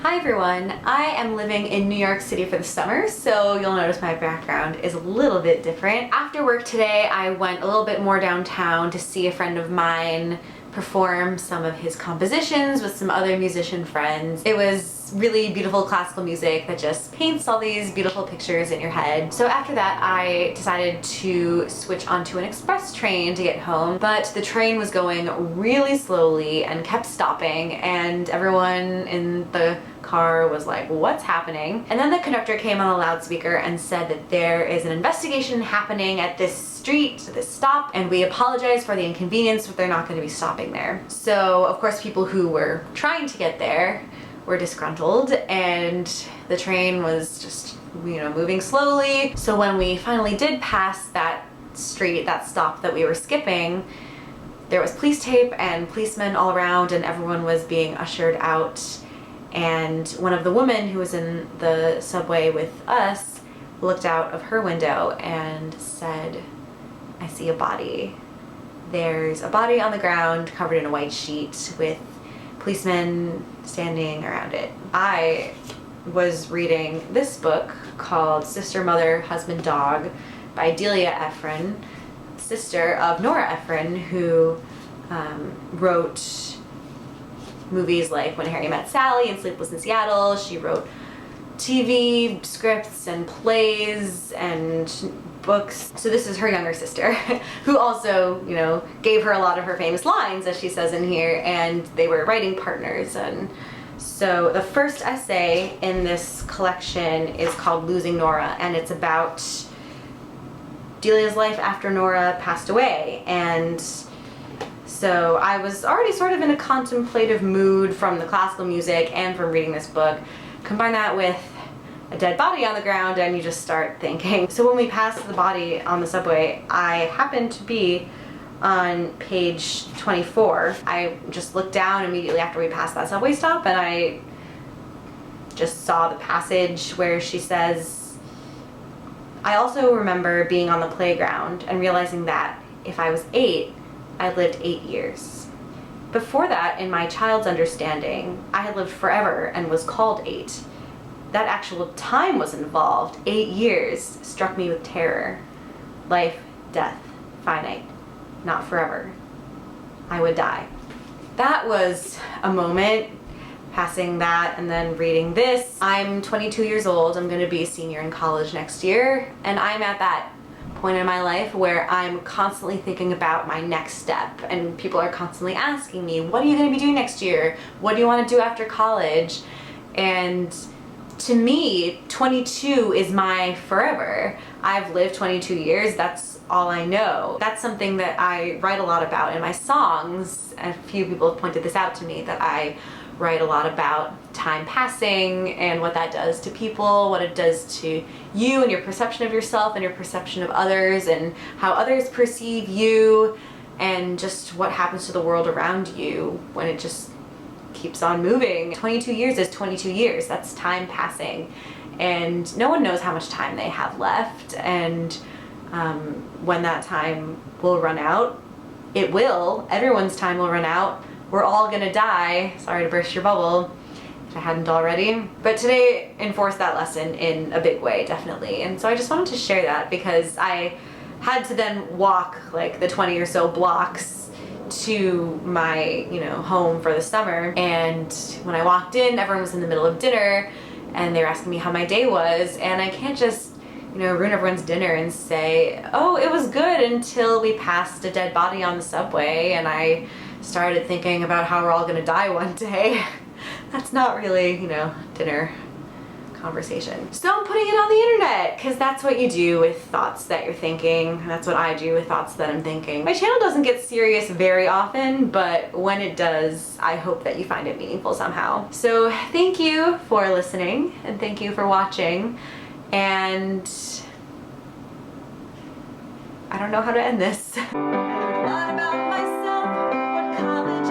Hi everyone, I am living in New York City for the summer, so you'll notice my background is a little bit different. After work today, I went a little bit more downtown to see a friend of mine perform some of his compositions with some other musician friends. It was really beautiful classical music that just paints all these beautiful pictures in your head. So after that, I decided to switch onto an express train to get home, but the train was going really slowly and kept stopping, and everyone in the car was like, what's happening? And then the conductor came on the loudspeaker and said that there is an investigation happening at this street, this stop, and we apologize for the inconvenience, but they're not going to be stopping there. So of course people who were trying to get there were disgruntled, and the train was just, moving slowly. So when we finally did pass that street, that stop that we were skipping, there was police tape and policemen all around, and everyone was being ushered out. And one of the women who was in the subway with us looked out of her window and said, "I see a body. There's a body on the ground covered in a white sheet with policemen standing around it." I was reading this book called Sister, Mother, Husband, Dog by Delia Ephron, sister of Nora Ephron, who wrote movies like When Harry Met Sally and Sleepless in Seattle. She wrote TV scripts and plays and books. So this is her younger sister who also, gave her a lot of her famous lines, as she says in here, and they were writing partners. And so the first essay in this collection is called Losing Nora, and it's about Delia's life after Nora passed away. And so I was already sort of in a contemplative mood from the classical music and from reading this book. Combine that with a dead body on the ground and you just start thinking. So when we passed the body on the subway, I happened to be on page 24. I just looked down immediately after we passed that subway stop, and I just saw the passage where she says, "I also remember being on the playground and realizing that if I was 8, I lived 8 years. Before that, in my child's understanding, I had lived forever and was called 8. That actual time was involved. 8 years struck me with terror. Life, death, finite, not forever. I would die." That was a moment, passing that and then reading this. I'm 22 years old. I'm going to be a senior in college next year, and I'm at that point in my life where I'm constantly thinking about my next step, and people are constantly asking me, what are you going to be doing next year? What do you want to do after college? And to me, 22 is my forever. I've lived 22 years. That's all I know. That's something that I write a lot about in my songs. A few people have pointed this out to me, that I write a lot about time passing and what that does to people, what it does to you and your perception of yourself and your perception of others, and how others perceive you, and just what happens to the world around you when it just keeps on moving. 22 years is 22 years. That's time passing, and no one knows how much time they have left, and when that time will run out, it will. Everyone's time will run out. We're all gonna die. Sorry to burst your bubble, if I hadn't already. But today enforced that lesson in a big way, definitely. And so I just wanted to share that, because I had to then walk like the 20 or so blocks to my, home for the summer. And when I walked in, everyone was in the middle of dinner and they were asking me how my day was. And I can't just, ruin everyone's dinner and say, oh, it was good, until we passed a dead body on the subway and I started thinking about how we're all gonna die one day. That's not really, dinner conversation. So I'm putting it on the internet, because that's what you do with thoughts that you're thinking. That's what I do with thoughts that I'm thinking. My channel doesn't get serious very often, but when it does, I hope that you find it meaningful somehow. So thank you for listening, and thank you for watching, and I don't know how to end this. I learned a lot about myself, what college